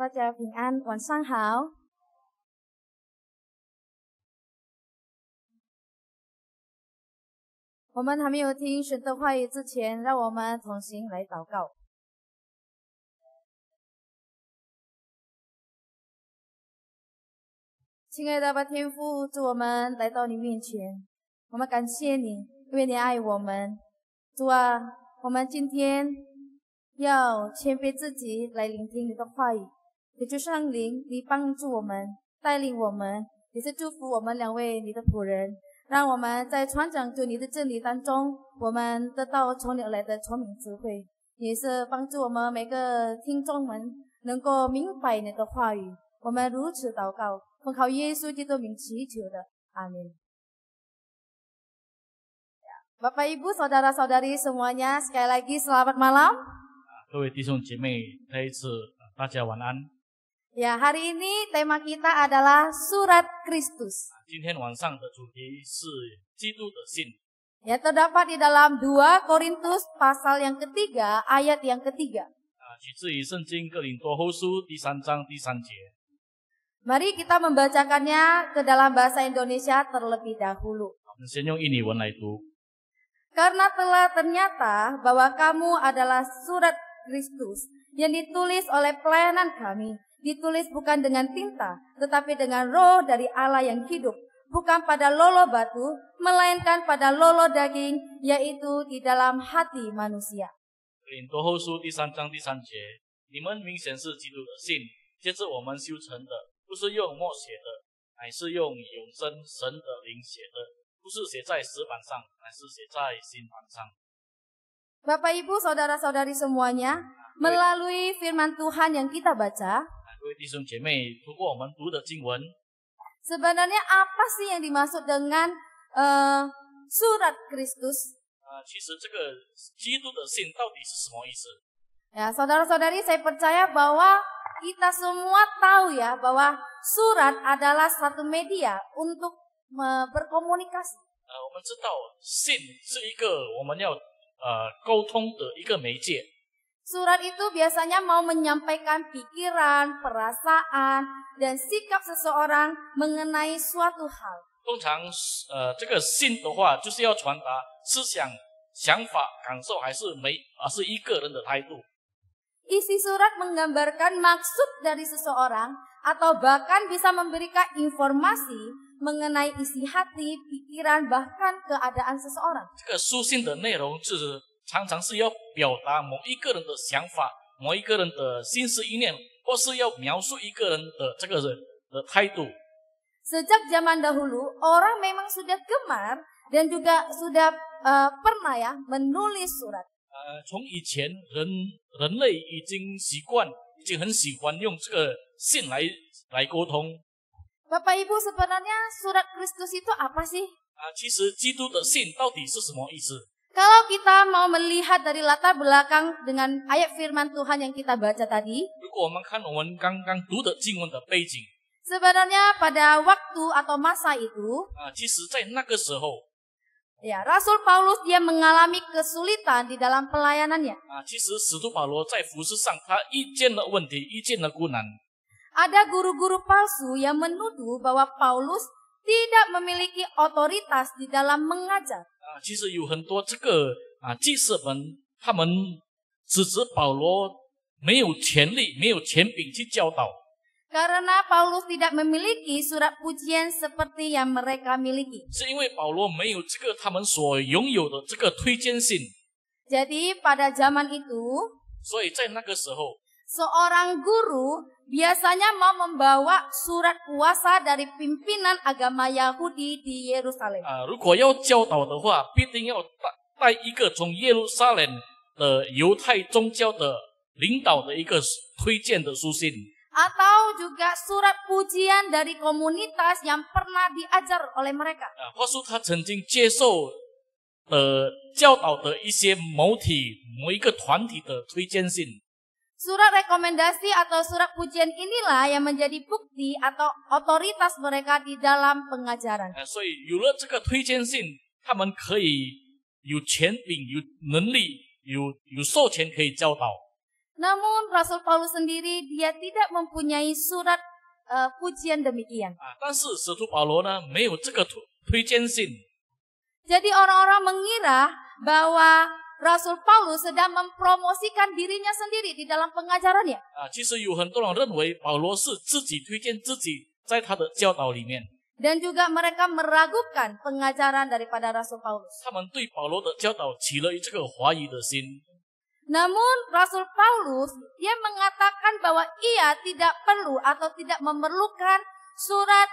大家平安，晚上好。我们还没有听神的话语之前，让我们同心来祷告。亲爱的阿爸天父，主我们来到你面前，我们感谢你，因为你爱我们。主啊，我们今天要谦卑自己来聆听你的话语，也就圣灵，你帮助我们，带领我们，也是祝福我们两位你的仆人，让我们在传讲着你的真理当中，我们得到从你而来的聪明智慧，也是帮助我们每个听众们能够明白你的话语。我们如此祷告，奉靠耶稣基督名祈求的，阿们。Bapak Ibu, saudara-saudari semuanya, sekali lagi selamat malam. 各位弟兄姐妹，再一次大家晚安。 Ya, hari ini tema kita adalah Surat Kristus. 今天晚上的主题是基督的信。 Ya, terdapat di dalam 2 Korintus pasal yang ketiga, ayat yang ketiga. 取自于圣经哥林多后书第3章第3节。 Mari kita membacakannya ke dalam bahasa Indonesia terlebih dahulu. 我们先用印尼文来读。 Karena telah ternyata bahwa kamu adalah surat Kristus yang ditulis oleh pelayanan kami, ditulis bukan dengan tinta, tetapi dengan roh dari Allah yang hidup, bukan pada lolo batu, melainkan pada lolo daging, yaitu di dalam hati manusia. 哥林多后书第3章第3节，你们明显是基督的信，接着我们修成的，不是用墨写的，乃是用永生神的灵写的。 不是写在石板上，乃是写在心板上。 Bapak Ibu, saudara-saudari semuanya, melalui firman Tuhan yang kita baca, 各位弟兄姐妹，通过我们读的经文， sebenarnya apa sih yang dimaksud dengan surat Kristus? 其实这个基督的信到底是什么意思？ Ya, saudara-saudari, saya percaya bahwa kita semua tahu ya bahwa surat adalah satu media untuk berkomunikasi. 我们知道信是一个我们要沟通的一个媒介。 Surat itu biasanya mau menyampaikan pikiran, perasaan, dan sikap seseorang mengenai suatu hal. 通常这个信的话，就是要传达思想、想法、感受，还是是一个人的态度。 Isi surat menggambarkan maksud dari seseorang atau bahkan bisa memberikan informasi mengenai isi hati, pikiran, bahkan keadaan seseorang. 这个书信的内容就是常常是要表达某一个人的想法、某一个人的心思意念，或是要描述一个人的这个人的态度。 Sejak zaman dahulu, orang memang sudah gemar dan juga sudah pernah ya menulis surat. 从以前人类已经很喜欢用这个信来沟通。 Bapak Ibu, sebenarnya surat Kristus itu apa sih? 其实基督的信到底是什么意思？ Kalau kita mau melihat dari latar belakang dengan ayat firman Tuhan yang kita baca tadi, 如果我们看我们刚刚读的经文的背景， sebenarnya pada waktu atau masa itu, 其实在那个时候， ya Rasul Paulus dia mengalami kesulitan di dalam pelayanannya. 其实使徒保罗在服事上他遇见了问题，遇见了困难。 Ada guru-guru palsu yang menuduh bahwa Paulus tidak memiliki otoritas di dalam mengajar. 其实有很多这个祭司们，他们指责保罗没有权力、没有权柄去教导。 Karena Paulus tidak memiliki surat pujian seperti yang mereka miliki. 是因为保罗没有这个他们所拥有的这个推荐信。 Jadi pada zaman itu, 所以在那个时候， seorang guru biasanya mau membawa surat kuasa dari pimpinan agama Yahudi di Yerusalem. 如果要教导的话，必定要带一个从耶路撒冷的犹太宗教的领导的一个推荐的书信。 Atau juga surat pujian dari komunitas yang pernah diajar oleh mereka. 或是他曾经接受教导的一些某一个团体的推荐信。 Surat rekomendasi atau surat pujian inilah yang menjadi bukti atau otoritas mereka di dalam pengajaran. 所以有了这个推荐信，他们可以有权柄、有能力、有授权可以教导。Namun Rasul Paulus sendiri dia tidak mempunyai surat pujian demikian. 但是使徒保罗呢，没有这个推荐信。 Jadi orang-orang mengira bahwa Rasul Paulus sedang mempromosikan dirinya sendiri di dalam pengajarannya. 其实有很多人认为保罗是自己推荐自己，在他的教导里面， Dan juga mereka meragukan pengajaran daripada Rasul Paulus. 他们对保罗的教导起了这个怀疑的心。 Namun Rasul Paulus dia mengatakan bahwa ia tidak perlu atau tidak memerlukan surat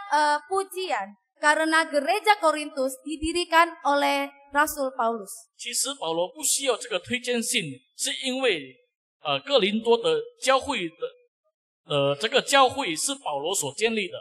pujian karena gereja Korintus didirikan oleh Rasul Paulus. 其实保罗不需要这个推荐信，是因为哥林多的教会的这个教会是保罗所建立的。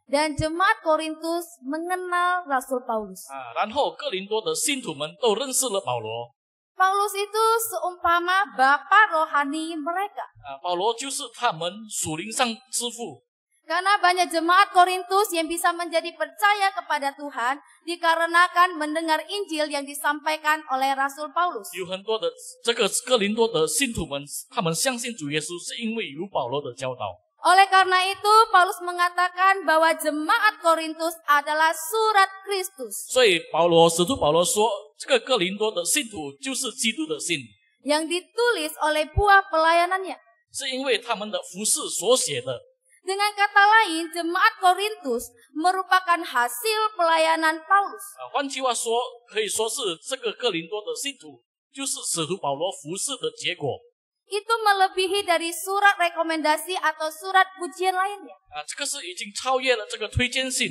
Dan jemaat Korintus mengenal Rasul Paulus. 然后哥林多的信徒们都认识了保罗。 Paulus itu seumpama bapa rohani mereka. 保罗就是他们属灵上之父。 Karena banyak jemaat Korintus yang bisa menjadi percaya kepada Tuhan dikarenakan mendengar Injil yang disampaikan oleh Rasul Paulus. 有很多的这个哥林多的信徒们，他们相信主耶稣是因为有保罗的教导。 Oleh karena itu, Paulus mengatakan bahwa jemaat Korintus adalah surat Kristus 所以使徒保罗说，这个哥林多的信徒就是基督的信， yang ditulis oleh buah pelayanannya. 是因为他们的服事所写的。 Dengan kata lain, jemaat Korintus merupakan hasil pelayanan Paulus. 换句话说，可以说是这个哥林多的信徒就是使徒保罗服事的结果。 Itu melebihi dari surat rekomendasi atau surat pujian lainnya. 这个是已经超越了这个推荐信。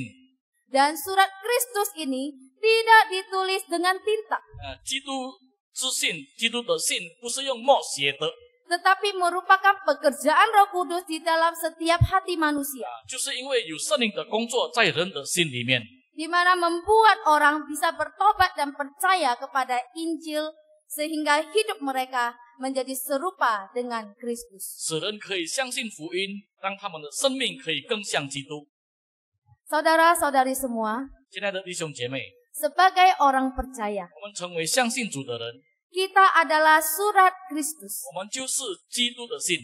Dan surat Kristus ini tidak ditulis dengan tinta, 基督之信，基督的信不是用墨写的， tetapi merupakan pekerjaan Roh Kudus di dalam setiap hati manusia, 就是因为有圣灵的工作在人的心里面， di mana membuat orang bisa bertobat dan percaya kepada Injil sehingga hidup mereka menjadi serupa dengan Kristus. 使人可以相信福音，让他们的生命可以更像基督。 Saudara-saudari semua, 亲爱的弟兄姐妹， sebagai orang percaya, 我们成为相信主的人， kita adalah surat Kristus, 我们就是基督的信。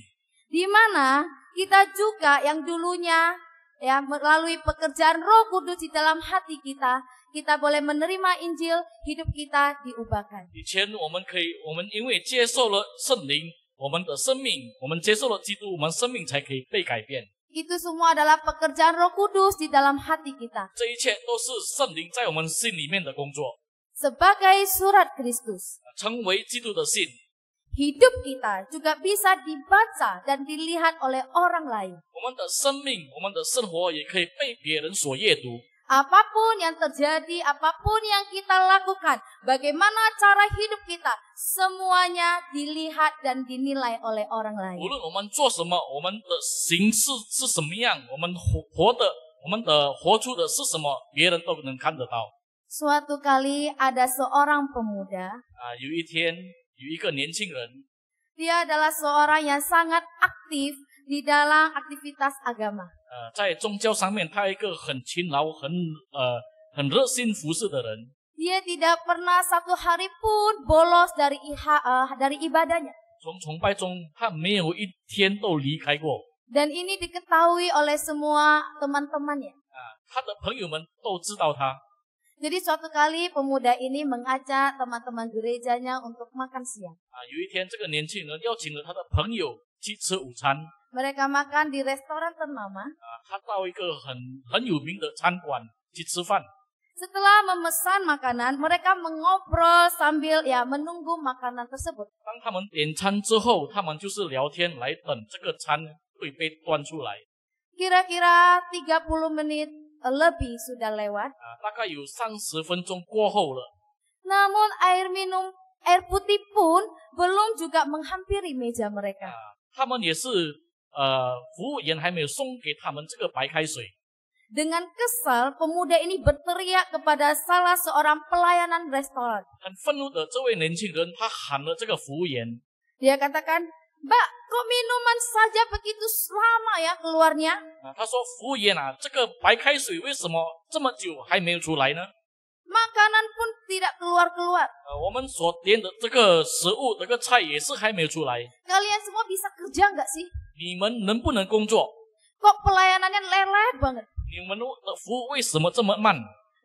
di mana kita juga yang dulunya ya melalui pekerjaan Roh Kudus di dalam hati kita boleh menerima Injil, hidup kita diubahkan. 以前我们因为接受了圣灵，我们的生命，我们接受了基督，我们生命才可以被改变。 Itu semua adalah pekerjaan Roh Kudus di dalam hati kita. 这一切都是圣灵在我们心里面的工作。 Sebagai surat Kristus, 成为基督的信， hidup kita juga bisa dibaca dan dilihat oleh orang lain. 我们的生命，我们的生活也可以被别人所阅读。 Apapun yang terjadi, apapun yang kita lakukan, bagaimana cara hidup kita, semuanya dilihat dan dinilai oleh orang lain. 无论我们做什么，我们的形式是什么样，我们活出的是什么，别人都能看得到。 Suatu kali ada seorang pemuda, 有一天有一个年轻人， dia adalah seorang yang sangat aktif di dalam aktivitas agama. 在宗教上面，他一个很勤劳、很热心服侍的人。 Dia tidak pernah satu hari pun bolos dari ibadahnya. 从崇拜中，他没有一天都离开过。 Dan ini diketahui oleh semua teman-temannya. 他的朋友们都知道他。 Jadi suatu kali pemuda ini mengajak teman-teman gerejanya untuk makan siang. 有一天，这个年轻人邀请了他的朋友去吃午餐。 Mereka makan di restoran ternama. 他到一个很有名的餐馆去吃饭。 Setelah memesan makanan, mereka mengobrol sambil menunggu makanan tersebut. 当他们点餐之后，他们就是聊天来等这个餐会被端出来。 Kira-kira 30 menit lebih sudah lewat. 大概有30分钟过后了。 Namun air putih pun belum juga menghampiri meja mereka. 他们也是服务员还没有送给他们这个白开水。 Dengan kesal, pemuda ini berteriak kepada salah seorang pelayanan restoran. 很愤怒的这位年轻人，他喊了这个服务员。 Dia katakan, "Mbak, kok minuman saja begitu lama ya keluarnya?" 他说：“服务员这个白开水为什么这么久还没有出来呢？ makanan pun tidak keluar-keluar. 我们所点的这个食物，这个菜也是还没有出来。 Kalian semua bisa kerja nggak sih? 你们能不能工作？ Kok pelayanannya lelet banget? 你们的服务为什么这么慢？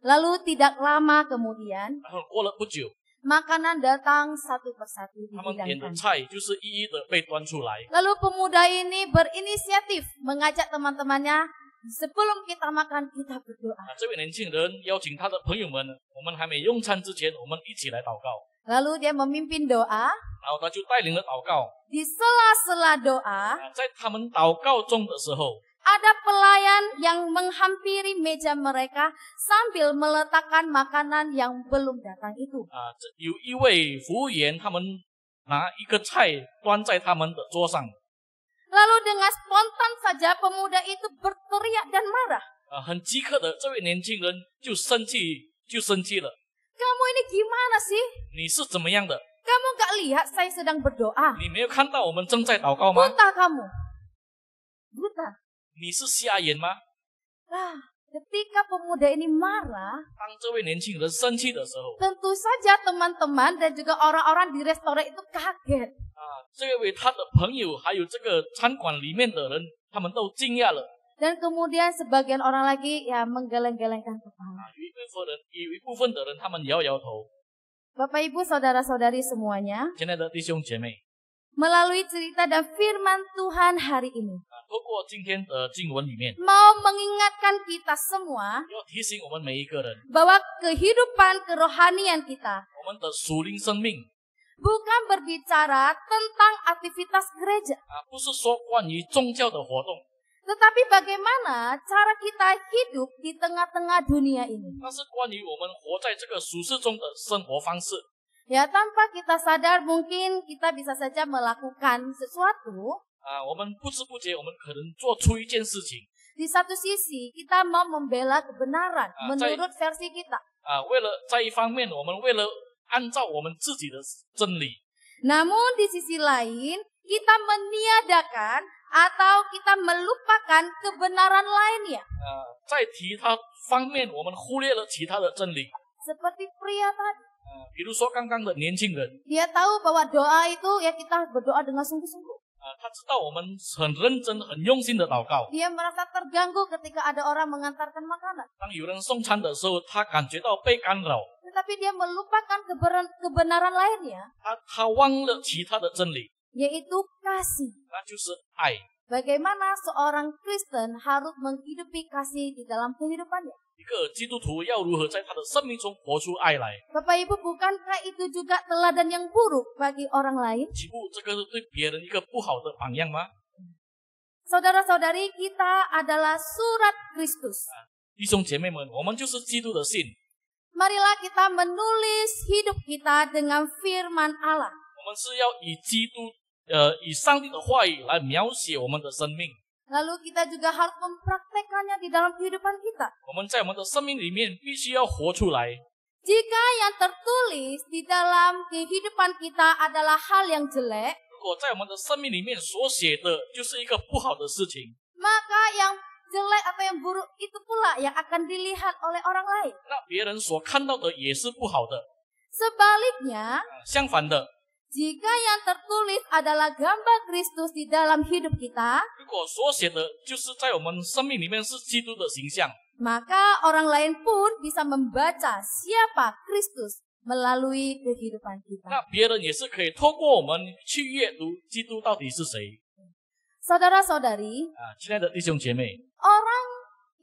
Lalu tidak lama kemudian, 然后过了不久， makanan datang satu persatu 他们点的 dihidangkan. 菜就是一一的被端出来。 Lalu pemuda ini berinisiatif mengajak teman-temannya, sebelum kita makan kita berdoa. 这位年轻人邀请他的朋友们，我们还没用餐之前，我们一起来祷告。 Lalu dia memimpin doa. 然后他就带领了祷告。 Di sela-sela doa, 在他们祷告中的时候， ada pelayan yang menghampiri meja mereka sambil meletakkan makanan yang belum datang itu. 这有一位服务员，他们拿一个菜端在他们的桌上。 Lalu dengan spontan saja pemuda itu berteriak dan marah. 很饥渴的这位年轻人就生气了。 Kamu ini gimana sih? 你是怎么样的？ Kamu gak lihat saya sedang berdoa? 你没有看到我们正在祷告吗？ Buta kamu? Buta. 你是瞎眼吗？ Nah, ketika pemuda ini marah, 当这位年轻人生气的时候， tentu saja teman-teman dan juga orang-orang di restoran itu kaget. 这位他的朋友还有这个餐馆里面的人，他们都惊讶了。 Dan kemudian sebagian orang lagi ya menggeleng-gelengkan kepala. 有一部分的人，他们摇摇头。 Bapak Ibu Saudara-saudari semuanya, 亲爱的弟兄姐妹， melalui cerita dan firman Tuhan hari ini, 透过今天的经文里面， mau mengingatkan kita semua 要提醒我们每一个人， bahwa kehidupan kerohanian kita 我们的属灵生命 bukan berbicara tentang aktivitas gereja, 不是说关于宗教的活动， tetapi bagaimana cara kita hidup di tengah-tengah dunia ini. 那是关于我们活在这个属世中的生活方式。 Ya, tanpa kita sadar mungkin kita bisa saja melakukan sesuatu. 我们不知不觉，我们可能做出一件事情。 Di satu sisi kita mau membela kebenaran menurut versi kita. 为了在一方面，我们为了按照我们自己的真理。 Namun di sisi lain kita meniadakan atau kita melupakan kebenaran lainnya. 在其他方面，我们忽略了其他的真理。 Seperti pria tadi. 比如说刚刚的年轻人， Dia tahu bahwa doa itu ya kita berdoa dengan sungguh-sungguh. 他知道我们很认真、很用心的祷告。 Dia merasa terganggu ketika ada orang mengantarkan makanan. 当有人送餐的时候，他感觉到被干扰， Tetapi dia melupakan kebenaran lainnya, 他忘了其他的真理， yaitu kasih. 那就是爱。 Bagaimana seorang Kristen harus menghidupi kasih di dalam kehidupannya. 一个基督徒要如何在他的生命中活出爱来？ Bapak Ibu, bukankah itu juga teladan yang buruk bagi orang lain? 岂不这个是对别人一个不好的榜样吗？ Saudara-saudari, kita adalah surat Kristus. 弟兄姐妹们，我们就是基督的信， Marilah kita menulis hidup kita dengan firman Allah. 我们是要以上帝的话语来描写我们的生命。 Lalu kita juga harus mempraktekannya di dalam kehidupan kita. 我们在我们的生命里面必须要活出来。 Jika yang tertulis di dalam kehidupan kita adalah hal yang jelek, 如果在我们的生命里面所写的就是一个不好的事情， maka yang jelek atau yang buruk itu pula yang akan dilihat oleh orang lain. 那别人所看到的也是不好的。 Sebaliknya, 相反的， jika yang tertulis adalah gambar Kristus di dalam hidup kita, 如果所写的就是在我们生命里面是基督的形象， maka orang lain pun bisa membaca siapa Kristus melalui kehidupan kita. 那别人也是可以透过我们去阅读基督到底是谁。 Saudara-saudari, 亲爱的弟兄姐妹， orang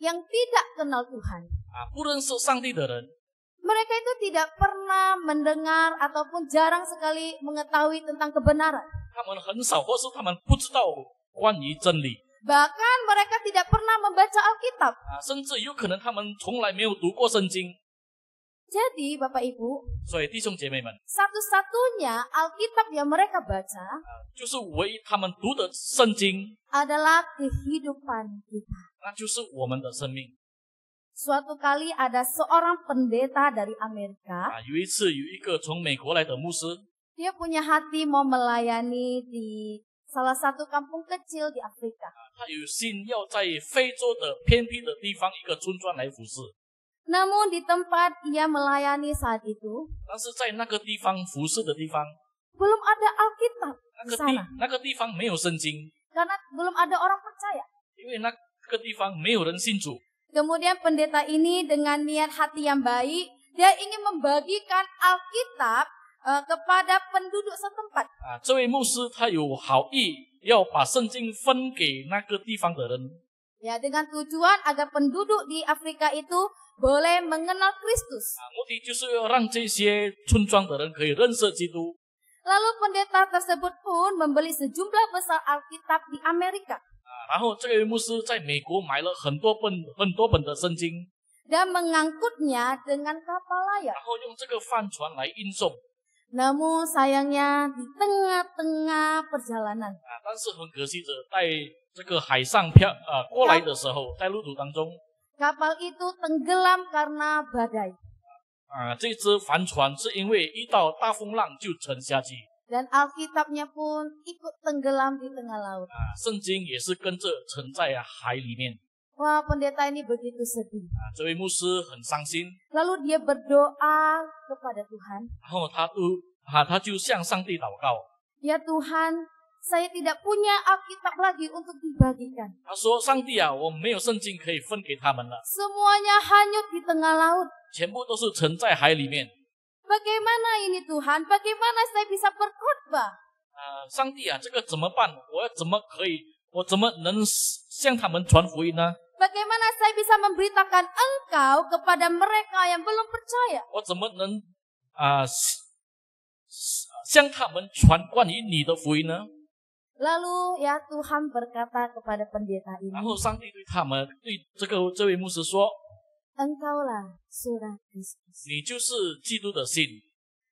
yang tidak kenal Tuhan, 不认识上帝的人， mereka itu tidak pernah mendengar ataupun jarang sekali mengetahui tentang kebenaran. 他们很少或是他们不知道关于真理， Bahkan mereka tidak pernah membaca Alkitab. 甚至有可能他们从来没有读过圣经。 Jadi Bapak Ibu, 所以弟兄姐妹们， satu-satunya Alkitab yang mereka baca 就是唯一他们读的圣经， adalah kehidupan kita. 那就是我们的生命。 Suatu kali ada seorang pendeta dari Amerika, 有一次有一个从美国来的牧师， dia punya hati mau melayani di salah satu kampung kecil di Afrika. 他有心要在非洲的偏僻的地方一个村庄来服侍。Namun di tempat ia melayani saat itu, 但是在那个地方服侍的地方， belum ada Alkitab 那 di 个 sana. 那个地方没有圣经， Karena belum ada orang percaya. 因为那个地方没有人信主。 Kemudian pendeta ini dengan niat hati yang baik, dia ingin membagikan Alkitab kepada penduduk setempat. 这位牧师他有好意要把圣经分给那个地方的人， Ya, dengan tujuan agar penduduk di Afrika itu boleh mengenal Kristus. 目的就是要让这些村庄的人可以认识基督。 Lalu pendeta tersebut pun membeli sejumlah besar Alkitab di Amerika 然后这位牧师在美国买了很多本的圣经， dan mengangkutnya dengan kapal layar. 然后用这个帆船来运送。 Namun sayangnya di tengah-tengah perjalanan, 但是很可惜的，在这个海上过来的时候，在路途当中， kapal itu tenggelam karena badai. 这只帆船是因为遇到大风浪就沉下去， Dan Alkitabnya pun ikut tenggelam di tengah laut. 圣经也是跟着沉在海里面。 Wah, pendeta ini begitu sedih. 这位牧师很伤心， Lalu dia berdoa kepada Tuhan. 然后他就向上帝祷告， Ya Tuhan, saya tidak punya Alkitab lagi untuk dibagikan. 他说：“上帝啊，我没有圣经可以分给他们了， Semuanya hanyut di tengah laut. 全部都是沉在海里面。 Bagaimana ini Tuhan? Bagaimana saya bisa berkhotbah? 上帝啊，这个怎么办？我怎么能向他们传福音呢？ Bagaimana saya bisa memberitakan Engkau kepada mereka yang belum percaya? 我怎么能向他们传关于你的福音呢？” Lalu ya Tuhan berkata kepada pendeta 然 ini, 后上帝对这位牧师说 Engkaulah surat Kristus. 你就是基督的信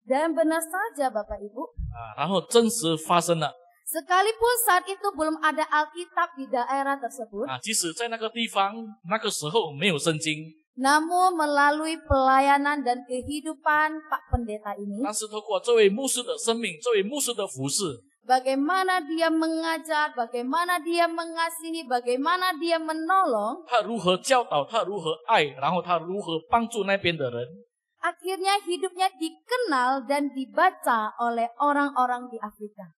Dan benar saja Bapak Ibu, 然后真实发生了 sekalipun saat itu belum ada Alkitab di daerah tersebut, 即使在那个地方那个时候没有圣经， namun melalui pelayanan dan kehidupan Pak Pendeta ini, 但是透过这位牧师的生命，这位牧师的服侍， bagaimana dia mengajar, bagaimana dia mengasihi, bagaimana dia menolong, 他如何教导，他如何爱，然后他如何帮助那边的人， akhirnya hidupnya dikenal dan dibaca oleh orang-orang di Afrika.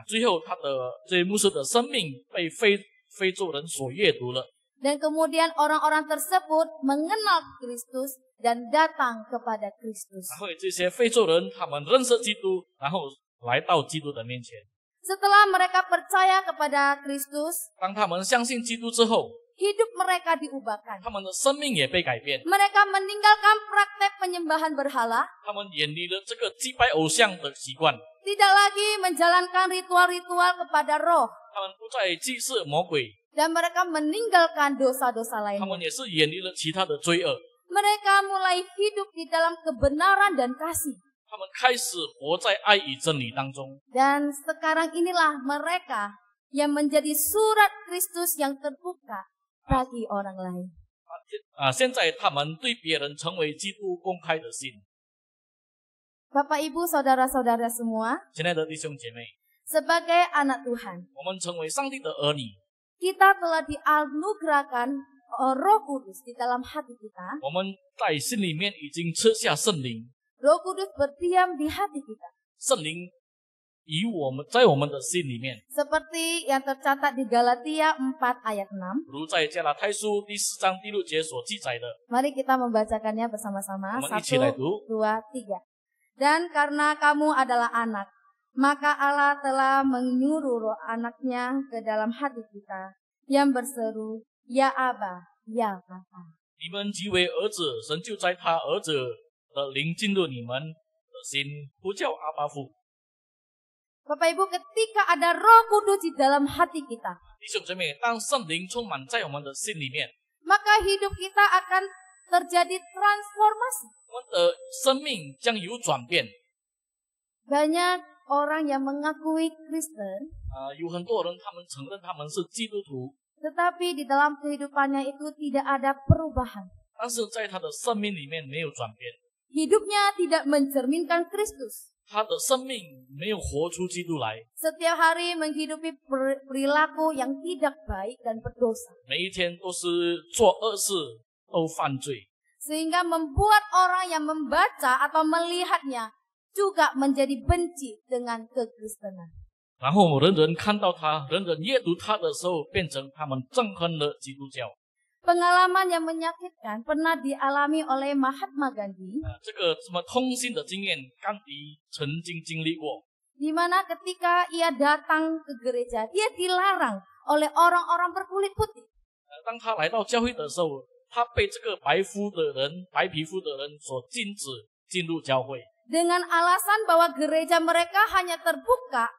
最后他的这位牧师的生命被非洲人所阅读了， Dan kemudian orang-orang tersebut mengenal Kristus dan datang kepada Kristus. 然后这些非洲人他们认识基督，然后来到基督的面前。 Setelah mereka percaya kepada Kristus, 当他们相信基督之后， hidup mereka diubahkan. 他们的生命也被改变， Mereka meninggalkan praktek penyembahan berhala, 他们远离了这个祭拜偶像的习惯， tidak lagi menjalankan ritual-ritual kepada roh, 他们不再祭祀魔鬼， dan mereka meninggalkan dosa-dosa 他 lainnya. 们也是远离了其他的罪恶， Mereka mulai hidup di dalam kebenaran dan kasih. 他们开始活在爱与真理当中。 Dan sekarang inilah mereka yang menjadi surat Kristus yang terbuka bagi orang lain. 现在他们对别人成为基督公开的信。 Bapak, Ibu, Saudara-saudara semua, 亲爱的弟兄姐妹， sebagai anak Tuhan, 我们成为上帝的儿女， kita telah dianugerahkan Roh Kudus di dalam hati kita. 我们在心里面已经吃下圣灵， Roh Kudus berdiam di hati kita. 圣灵在我们的心里面， Seperti yang tercatat di Galatia 4 ayat 6. 如在加拉太书第4章第6节所记载的。 Mari kita membacakannya bersama-sama. 我们一起来 1, 读。 2, 3. Dan karena kamu adalah anak, maka Allah telah menyuruh roh anaknya ke dalam hati kita, yang berseru, Ya Aba, Ya Bapa. 你们即为儿子，神就在他儿子的灵进入你们的心，呼叫阿爸父。 Bapak Ibu, ketika ada Roh Kudus di dalam hati kita, 弟兄姐妹，当圣灵充满在我们的心里面， maka hidup kita akan terjadi transformasi. 我们的生命将有转变。 Banyak orang yang mengakui Kristen, 有很多人他们承认他们是基督徒， tetapi di dalam kehidupannya itu tidak ada perubahan. 但是在他的生命里面没有转变， Hidupnya tidak mencerminkan Kristus. 他的生命没有活出基督来， Setiap hari menghidupi perilaku yang tidak baik dan berdosa. 每一天都是做恶事，都犯罪。sehingga membuat orang yang membaca atau melihatnya juga menjadi benci dengan kekristenan. 然后人人看到他，人人阅读他的时候，变成他们憎恨了基督教。 Pengalaman yang menyakitkan pernah dialami oleh Mahatma Gandhi, 这个什么通信的经验，甘迪曾经经历过。 di mana ketika ia datang ke gereja, dia dilarang oleh orang-orang berkulit putih. 当他来到教会的时候，他被这个白皮肤的人所禁止进入教会。 Dengan alasan bahwa gereja mereka hanya terbuka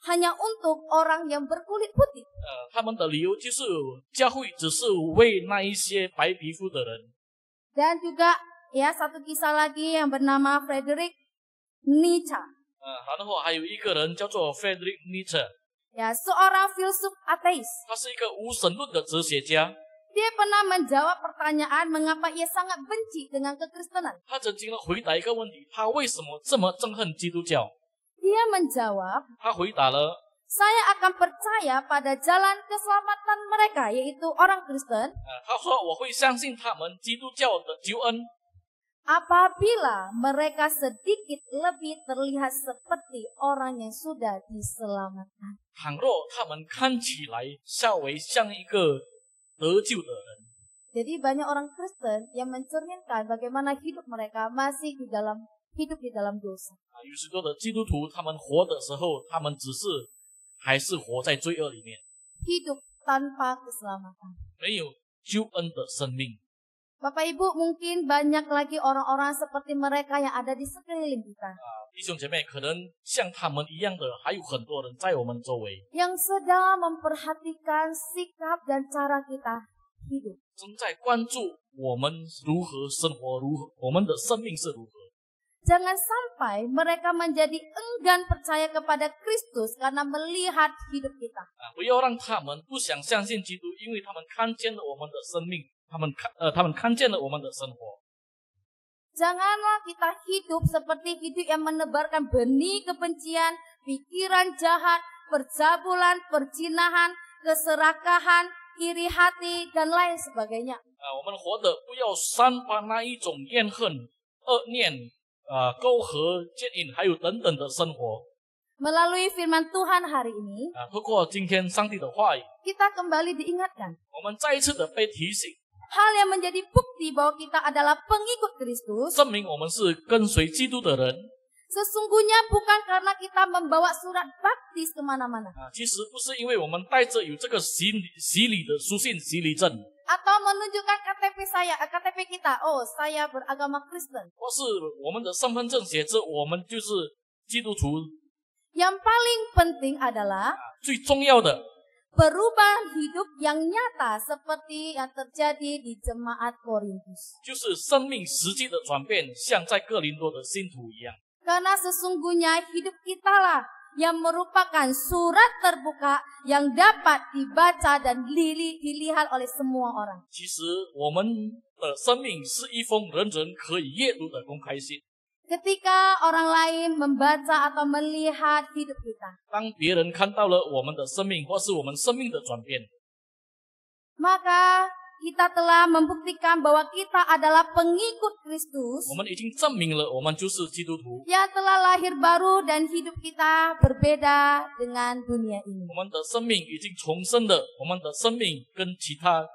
hanya untuk orang yang berkulit putih. 他们的理由就是教会只是为那一些白皮肤的人。 Dan juga ya satu kisah lagi yang bernama Friedrich Nietzsche. 然后还有一个人叫做 Friedrich Nietzsche， Ya, seorang filsuf ateis. 他是一个无神论的哲学家。 Dia pernah menjawab pertanyaan mengapa ia sangat benci dengan kekristenan. 他曾经回答一个问题，他为什么这么憎恨基督教？ Dia menjawab, 他回答了， saya akan percaya pada jalan keselamatan mereka, yaitu orang Kristen, 他说我会相信他们基督教的救恩， apabila mereka sedikit lebih terlihat seperti orang yang sudah diselamatkan. 倘若他们看起来稍微像一个得救的人。 Jadi banyak orang Kristen yang mencerminkan bagaimana hidup mereka masih hidup di dalam dosa. 有许多的基督徒，他们活的时候，他们还是活在罪恶里面， Hidup tanpa keselamatan. 没有救恩的生命。 Bapak Ibu, mungkin banyak lagi orang-orang seperti mereka yang ada di sekeliling kita. 弟兄姐妹，可能像他们一样的，还有很多人在我们周围， Yang sedang memperhatikan sikap dan cara kita hidup. 正在关注我们如何生活，我们的生命是如何。 Jangan sampai mereka menjadi enggan percaya kepada Kristus karena melihat hidup kita. 不要让他们不想相信基督，因为他们看见了我们的生命，他们看见了我们的生活。 Janganlah kita hidup seperti hidup yang menebarkan benih kebencian, pikiran jahat, perjabulan, perzinahan, keserakahan, iri hati, dan lain sebagainya. 我们活的不要散发那一种怨恨、恶念、沟壑、奸淫，还有等等的生活。 Melalui firman Tuhan hari ini, 透过今天上帝的话语， kita kembali diingatkan 我们再一次的被提醒， hal yang menjadi bukti bahwa kita adalah pengikut Kristus. 证明我们是跟随基督的人。 Sesungguhnya bukan karena kita membawa surat baptis kemana-mana, 其实不是因为我们带着有这个洗礼的书信洗礼证， atau menunjukkan KTP kita, oh saya beragama Kristen. 或是我们的身份证写着我们就是基督徒。 Yang paling penting adalah 最重要的 perubahan hidup yang nyata seperti yang terjadi di jemaat Korintus. 就是生命实际的转变，像在哥林多的信徒一样。 Karena sesungguhnya hidup kita lah yang merupakan surat terbuka yang dapat dibaca dan dilihat oleh semua orang. 其实我们的生命是一封人人可以阅读的公开信。 Ketika orang lain membaca atau melihat hidup kita, 当别人看到了我们的生命，或是我们生命的转变， maka kita telah membuktikan bahwa kita adalah pengikut Kristus 我们已经证明了我们就是基督徒。 yang telah lahir baru dan hidup kita berbeda dengan dunia ini. 我们的生命已经重生了，我们的生命跟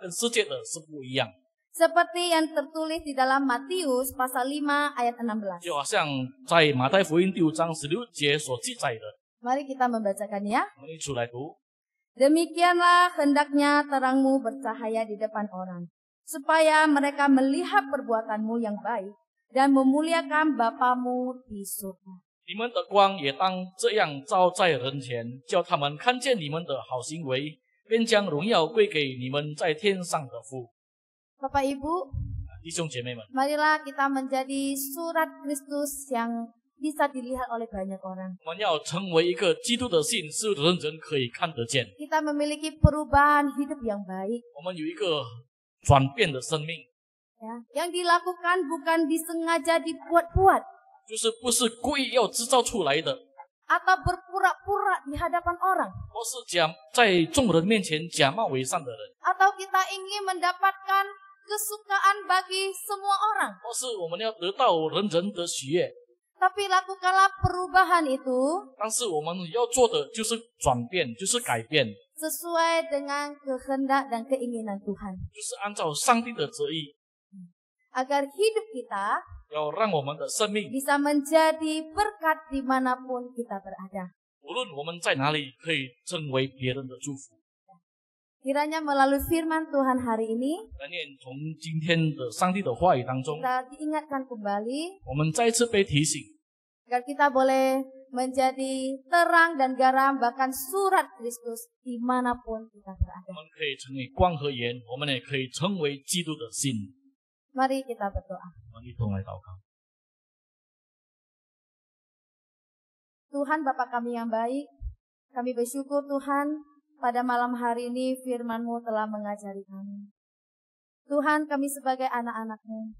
世界的是不一样。 Seperti yang tertulis di dalam Matius pasal 5 ayat 16. 就好像在马太福音第5章16节所记载的， Mari kita membacakannya. 我们一起来读。 Demikianlah hendaknya terangmu bercahaya di depan orang, supaya mereka melihat perbuatanmu yang baik dan memuliakan Bapamu di surga. 你们的光也当这样照在人前，叫他们看见你们的好行为，便将荣耀归给你们在天上的父。 Bapak Ibu, 弟兄姐妹们， marilah kita menjadi surat Kristus yang bisa dilihat oleh banyak orang. 我们要成为一个基督的信，是人人可以看得见。 Kita memiliki perubahan hidup yang baik, 我们有一个转变的生命， ya, yang dilakukan bukan disengaja dibuat-buat 就是不是故意要制造出来的， atau berpura-pura di hadapan orang, 或是在众人面前假冒伪善的人， atau kita ingin mendapatkan kesukaan bagi semua orang. 而是我们要得到人人的喜悦。 Tapi lakukanlah perubahan itu 但是我们要做的就是转变，就是改变， sesuai dengan kehendak dan keinginan Tuhan. 就是按照上帝的旨意， Agar hidup kita 要让我们的生命， bisa menjadi berkat dimanapun kita berada. 无论我们在哪里，可以成为别人的祝福。 Kiranya melalui firman Tuhan hari ini, 但愿从今天的上帝的话语当中， kita diingatkan kembali 我们再次被提醒， agar kita boleh menjadi terang dan garam, bahkan surat Kristus dimanapun kita 我 berada. 们可以成为光和盐，我们也可以成为基督的心。 Mari kita berdoa. 我们一同来祷告。 Tuhan Bapa kami yang baik, kami bersyukur Tuhan pada malam hari ini firman-Mu telah mengajari kami. Tuhan, kami sebagai anak-anak-Mu,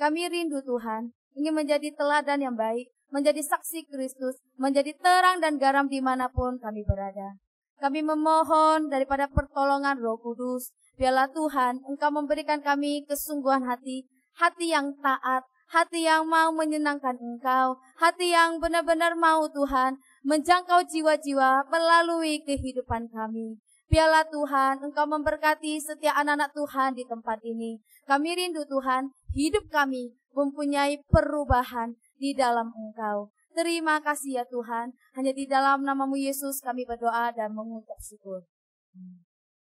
kami rindu Tuhan, ingin menjadi teladan yang baik, menjadi saksi Kristus, menjadi terang dan garam dimanapun kami berada. Kami memohon daripada pertolongan Roh Kudus, biarlah Tuhan, Engkau memberikan kami kesungguhan hati, hati yang taat, hati yang mau menyenangkan Engkau, hati yang benar-benar mau Tuhan, menjangkau jiwa-jiwa melalui kehidupan kami. Biarlah Tuhan, Engkau memberkati setiap anak-anak Tuhan di tempat ini. Kami rindu Tuhan, hidup kami mempunyai perubahan di dalam Engkau. Terima kasih ya Tuhan, hanya di dalam nama-Mu Yesus kami berdoa dan mengucap syukur.